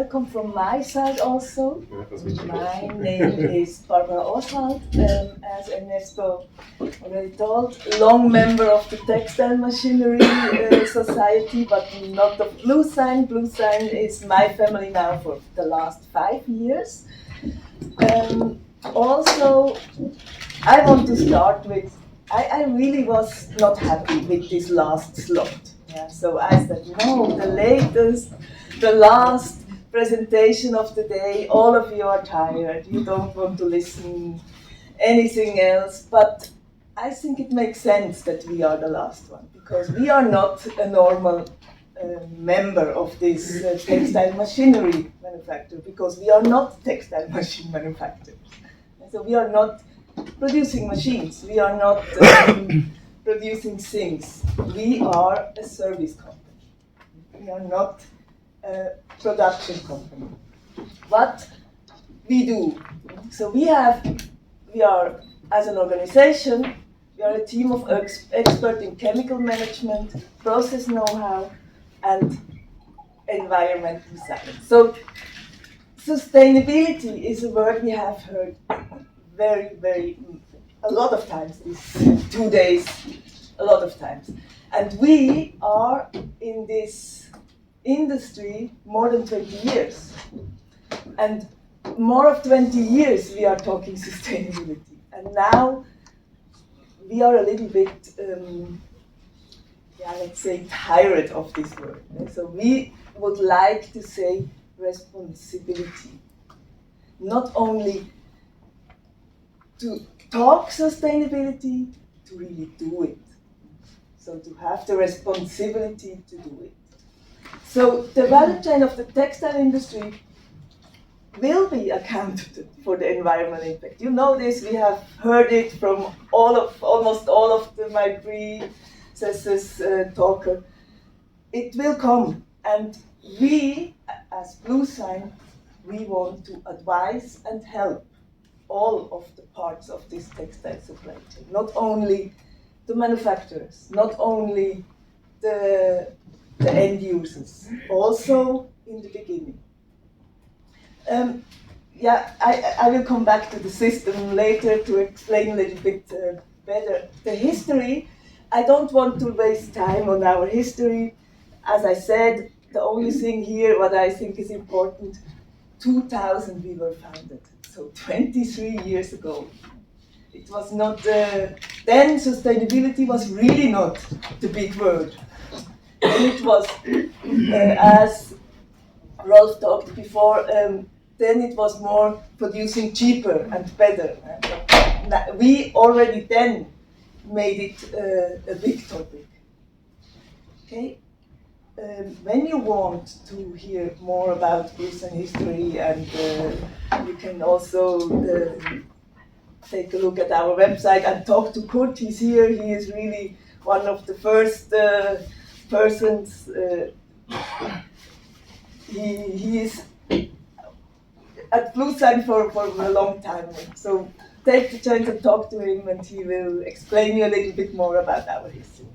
welcome from my side also. My name is Barbara Oswald, as Ernesto already told, long member of the Textile Machinery Society, but not of Bluesign. Bluesign is my family now for the last 5 years. Also, I want to start with, I really was not happy with this last slot. Yeah, so I said, no, the last presentation of the day, all of you are tired, you don't want to listen anything else, but I think it makes sense that we are the last one, because we are not a normal member of this textile machinery manufacturer, because we are not textile machine manufacturers. And so we are not producing machines, we are not producing things. We are a service company. We are not a production company. What we do, so we are, as an organization, we are a team of experts in chemical management, process know-how, and environmental science. So sustainability is a word we have heard a lot of times these 2 days, a lot of times. And we are in this industry more than 20 years. And more of 20 years we are talking sustainability. And now we are a little bit, let's say, tired of this word. So we would like to say responsibility. Not only to talk sustainability, to really do it. So to have the responsibility to do it. So the value chain of the textile industry will be accounted for the environmental impact. You know this, we have heard it from almost all of my predecessors talker. It will come, and we, as Bluesign, we want to advise and help all of the parts of this textile supply chain, not only the manufacturers, not only the end users, also in the beginning. I will come back to the system later to explain a little bit better the history. I don't want to waste time on our history. As I said, the only thing here, what I think is important, 2000 we were founded, so 23 years ago. It was not, then sustainability was really not the big word. And it was, as Rolf talked before, then it was more producing cheaper and better. We already then made it a big topic. Okay? When you want to hear more about Bluesign history, and you can also take a look at our website and talk to Kurt. He's here. He is really one of the first persons. He is at Bluesign for a long time. So take the chance and talk to him, and he will explain you a little bit more about our history.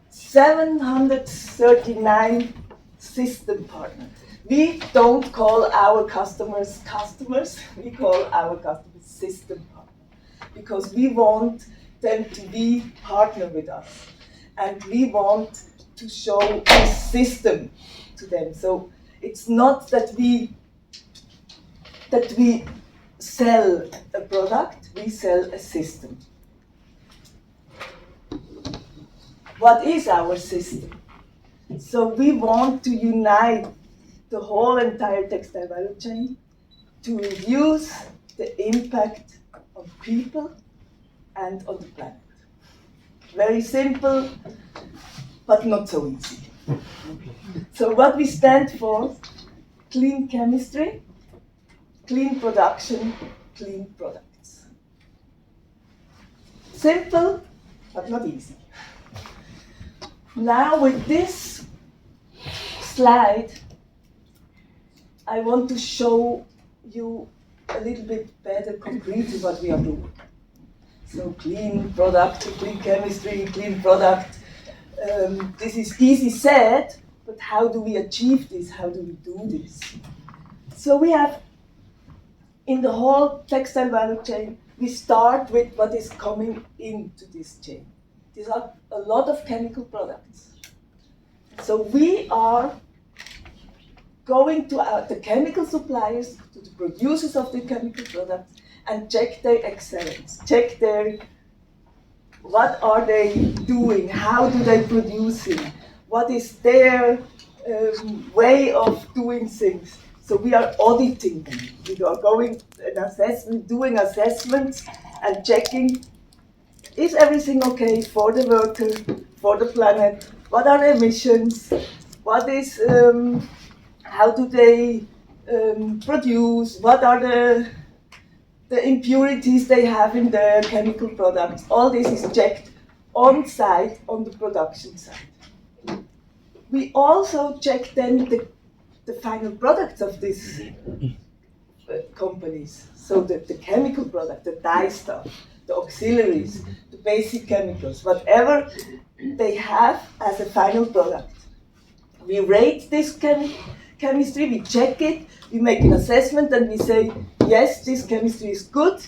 739 system partners. We don't call our customers, we call our customers system partners, because we want them to be partner with us, and we want to show a system to them. So it's not that we sell a product, we sell a system. What is our system? So we want to unite the whole entire textile value chain to reduce the impact on people and on the planet. Very simple, but not so easy. So what we stand for, clean chemistry, clean production, clean products. Simple, but not easy. Now with this slide, I want to show you a little bit better concretely what we are doing. So clean product, clean chemistry, clean product. This is easy said, But how do we achieve this? How do we do this? So we have, in the whole textile value chain, we start with what is coming into this chain. These are a lot of chemical products. So we are going to the chemical suppliers, to the producers of the chemical products, and check their excellence, check their, what are they doing, how do they produce it, what is their way of doing things. So we are auditing them. We are going an assessment, doing assessments and checking, is everything okay for the worker, for the planet? What are the emissions? What is, how do they produce? What are the impurities they have in their chemical products? All this is checked on site, on the production side. We also check then the final products of these companies. So the chemical product, the dye stuff, the auxiliaries, the basic chemicals, whatever they have as a final product. We rate this chemistry, we check it, we make an assessment, and we say, yes, this chemistry is good,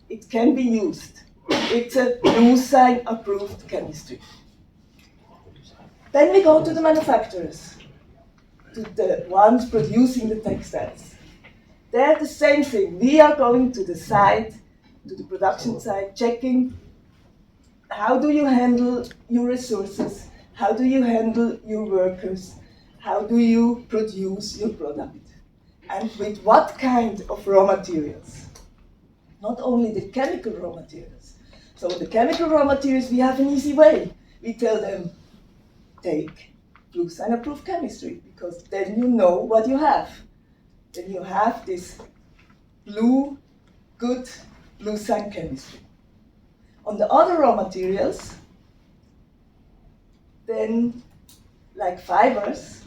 it can be used. It's a Bluesign approved chemistry. Then we go to the manufacturers, to the ones producing the textiles. They're the same thing. We are going to the site, to the production site, checking how do you handle your resources, how do you handle your workers, how do you produce your product, and with what kind of raw materials. Not only the chemical raw materials. So the chemical raw materials, we have an easy way. We tell them, take Bluesign approved chemistry, because then you know what you have. Then you have this good Bluesign chemistry. On the other raw materials, then, like fibers,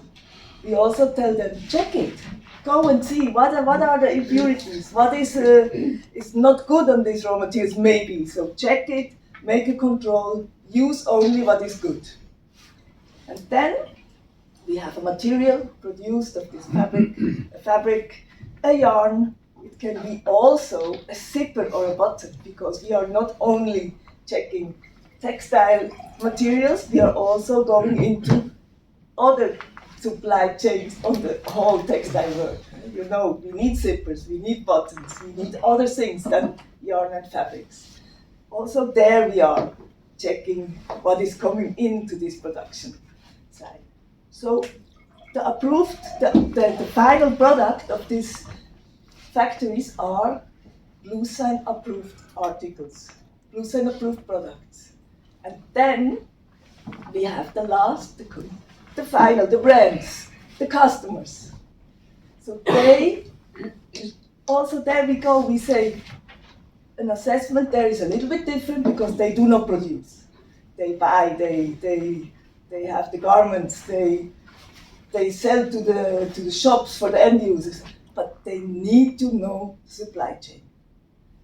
we also tell them, check it. Go and see what are the impurities, what is not good on these raw materials, maybe. So check it, make a control, use only what is good. And then we have a material produced of this fabric, a yarn. It can be also a zipper or a button, because we are not only checking textile materials, we are also going into other supply chains on the whole textile world. You know, we need zippers, we need buttons, we need other things than yarn and fabrics. Also there we are checking what is coming into this production side. So the final product of these factories are Bluesign approved articles, Bluesign approved products. And then we have the last, the final, the brands, the customers. So they, also there we go, we say an assessment there is a little bit different because they do not produce. They buy, they have the garments, they sell to the shops for the end users, but they need to know the supply chain.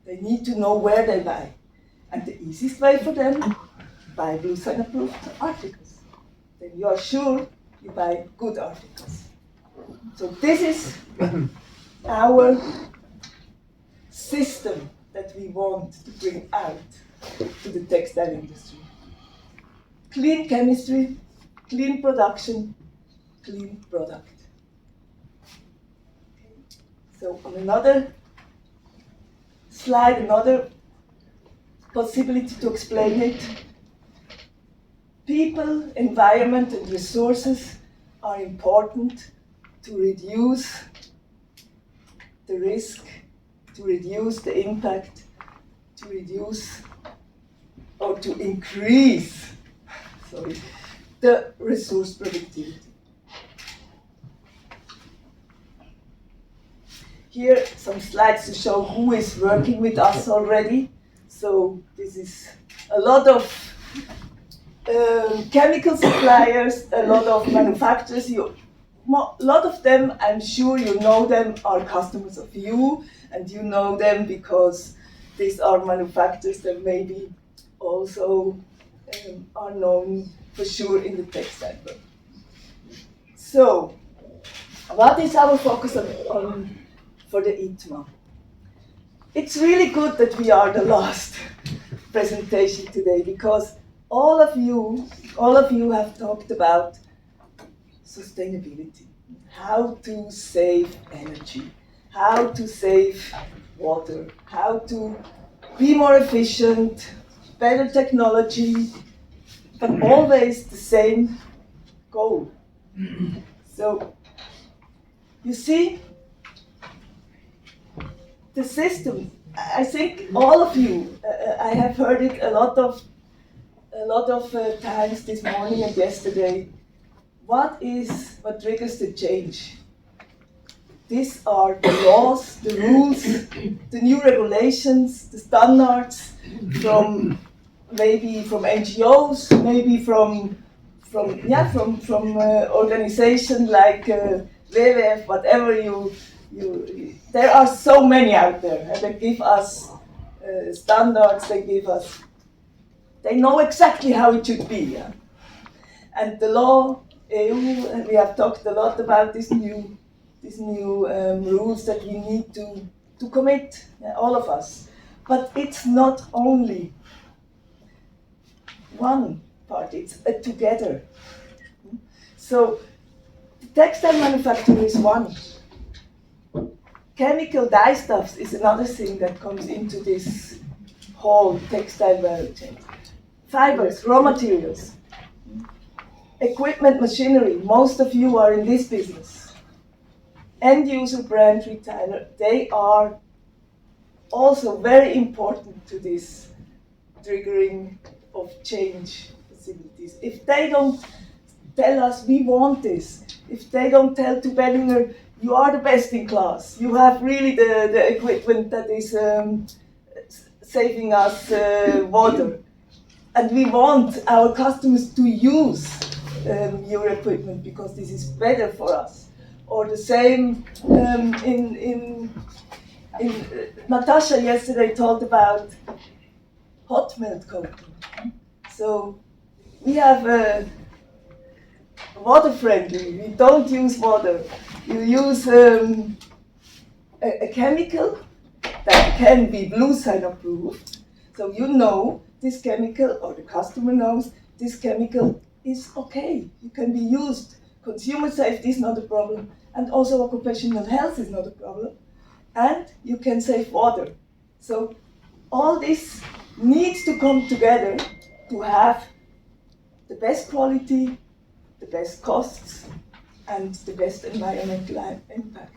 They need to know where they buy. And the easiest way for them, buy Bluesign approved articles. Then you are sure you buy good articles. So this is our system that we want to bring out to the textile industry. Clean chemistry, clean production, clean product. So on another slide, another possibility to explain it. People, environment, and resources are important to reduce the risk, to reduce the impact, to reduce or to increase, the resource productivity. Here some slides to show who is working with us already. So this is a lot of chemical suppliers, a lot of manufacturers. A lot of them, I'm sure you know them, are customers of you, and you know them because these are manufacturers that maybe also are known for sure in the textile world. So, what is our focus on for the ITMA? It's really good that we are the last presentation today, because all of you have talked about sustainability, how to save energy, how to save water, how to be more efficient, better technology, but always the same goal. So, you see, the system, I think all of you, I have heard it a lot of times this morning and yesterday. What triggers the change? These are the laws, the rules, the new regulations, the standards from NGOs, maybe from organizations like WWF, whatever you. There are so many out there, and they give us standards. They know exactly how it should be. Yeah? And the law, EU, and we have talked a lot about these new rules that we need to commit, all of us. But it's not only one part, it's a together. So the textile manufacturer is one. Chemical dyestuffs is another thing that comes into this whole textile value chain. Fibers, raw materials, equipment, machinery, most of you are in this business. End user, brand, retailer, they are also very important to this triggering of change possibilities. If they don't tell us we want this, if they don't tell to Bellinger, you are the best in class, you have really the equipment that is saving us water, and we want our customers to use your equipment because this is better for us. Or the same in Natasha yesterday talked about hot melt coating. So we have water friendly. We don't use water. You use a chemical that can be Bluesign approved. So you know this chemical, or the customer knows this chemical is okay. It can be used. Consumer safety is not a problem, and also occupational health is not a problem. And you can save water. So all this needs to come together to have the best quality, the best costs, and the best environmental impact.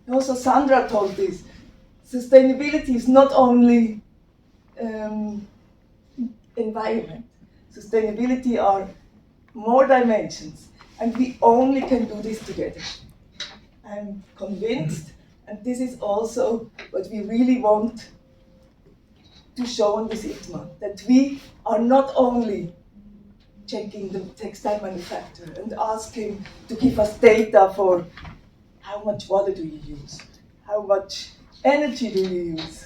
Also, Sandra told this. Sustainability is not only environment. Sustainability are more dimensions, and we only can do this together. I'm convinced, and this is also what we really want to show on this ITMA, that we are not only checking the textile manufacturer and asking to give us data for how much water do you use, how much energy do you use.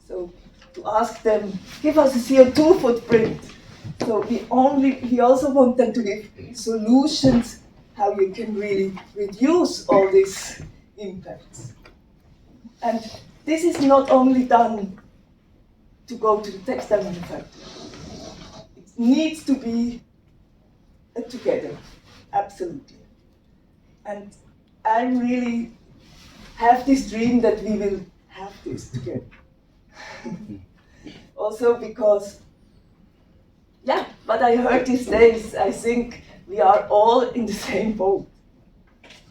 So to ask them, give us a CO2 footprint. So we also want them to give solutions how you can really reduce all these impacts. And this is not only done to go to the textile manufacturer. It needs to be together, absolutely. And I really have this dream that we will have this together. Also because, what I heard these days, I think we are all in the same boat.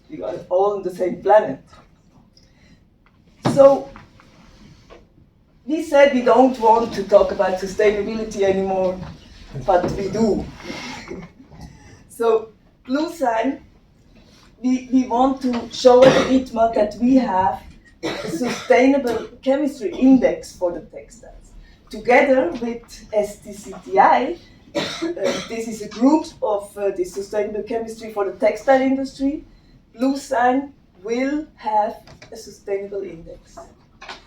We are all on the same planet. So, we said we don't want to talk about sustainability anymore, but we do. So, Bluesign, we want to show at the ITMA that we have a sustainable chemistry index for the textiles. Together with STCTI, this is a group of the sustainable chemistry for the textile industry. Bluesign will have a sustainable index.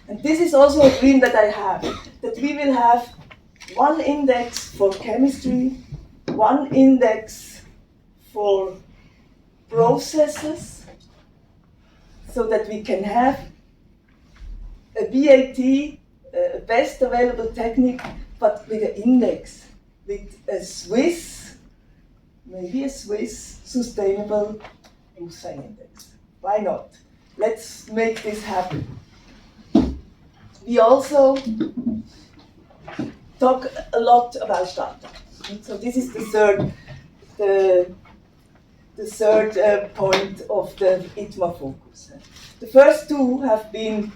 And this is also a dream that I have, that we will have one index for chemistry, one index for processes so that we can have a BAT, a best available technique, but with an index, with a Swiss, maybe a Swiss sustainable Bluesign index. Why not? Let's make this happen. We also talk a lot about data. So this is the third point of the ITMA focus. The first two have been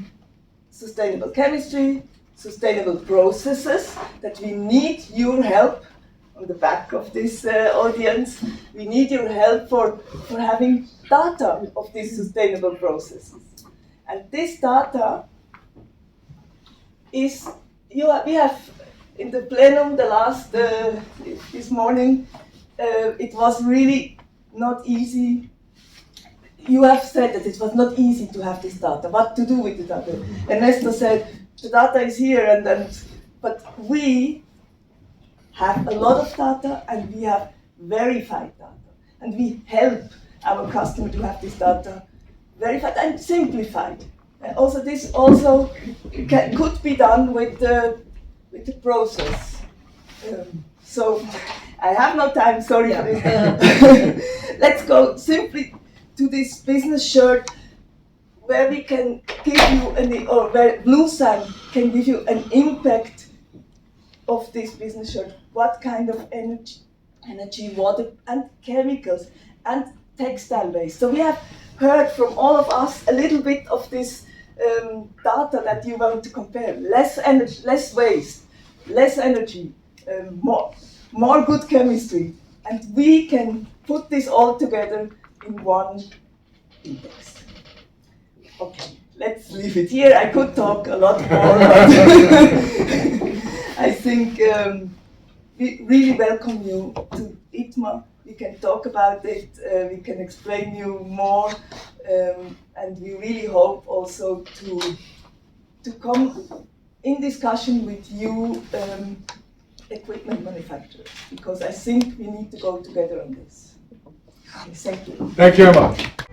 sustainable chemistry, sustainable processes, that we need your help on the back of this audience. We need your help for having data of these sustainable processes. And this data is, we have in the plenum this morning, it was really not easy. You have said that it was not easy to have this data, what to do with the data. Ernesto said, the data is here, but we have a lot of data and we have verified data. And we help our customer to have this data verified and simplified. Also, this also could be done with the process. So I have no time, sorry for this. Let's go simply to this business shirt where we can give you, or where Bluesign can give you an impact of this business shirt. What kind of energy, water, and chemicals, and textile waste. So we have heard from all of us a little bit of this data that you want to compare. Less energy, less waste, less energy, more good chemistry. And we can put this all together in one index. Okay, let's leave it here. I could talk a lot more. I think we really welcome you to ITMA. We can talk about it, we can explain you more, and we really hope also to come in discussion with you equipment manufacturers, because I think we need to go together on this. Okay, thank you. Thank you very much.